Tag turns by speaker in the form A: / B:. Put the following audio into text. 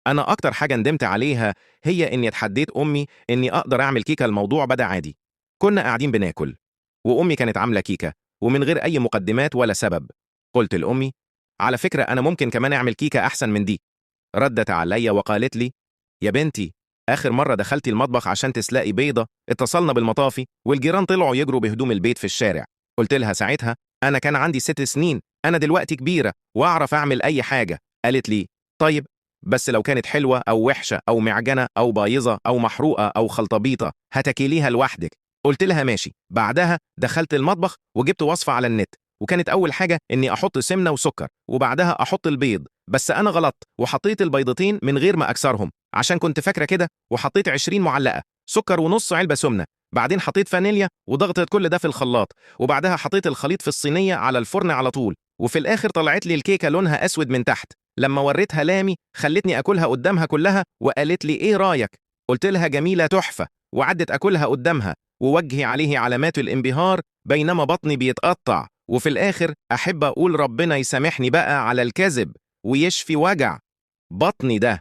A: أنا أكتر حاجة ندمت عليها هي إني اتحديت أمي إني أقدر أعمل كيكة. الموضوع بدأ عادي، كنا قاعدين بناكل وأمي كانت عاملة كيكة ومن غير أي مقدمات ولا سبب. قلت لأمي: على فكرة أنا ممكن كمان أعمل كيكة أحسن من دي. ردت عليا وقالت لي: يا بنتي، آخر مرة دخلتي المطبخ عشان تسلقي بيضة اتصلنا بالمطافي والجيران طلعوا يجروا بهدوم البيت في الشارع. قلت لها ساعتها: أنا كان عندي 6 سنين، أنا دلوقتي كبيرة وأعرف أعمل أي حاجة. قالت لي: طيب، بس لو كانت حلوة أو وحشة أو معجنة أو بايظة أو محروقة أو خلطبيطة هتاكليها لوحدك. قلت لها ماشي. بعدها دخلت المطبخ وجبت وصفة على النت، وكانت أول حاجة إني أحط سمنة وسكر وبعدها أحط البيض. بس أنا غلطت وحطيت البيضتين من غير ما أكسرهم عشان كنت فاكرة كده، وحطيت 20 معلقة سكر ونص علبة سمنة. بعدين حطيت فانيليا وضغطت كل ده في الخلاط، وبعدها حطيت الخليط في الصينية على الفرن على طول. وفي الآخر طلعت لي الكيكة لونها أسود من تحت. لما وريتها لامي خلتني أكلها قدامها كلها وقالت لي: إيه رايك؟ قلت لها: جميلة تحفة. وعدت أكلها قدامها ووجهي عليه علامات الانبهار بينما بطني بيتقطع. وفي الآخر أحب أقول ربنا يسامحني بقى على الكذب ويشفي وجع بطني ده.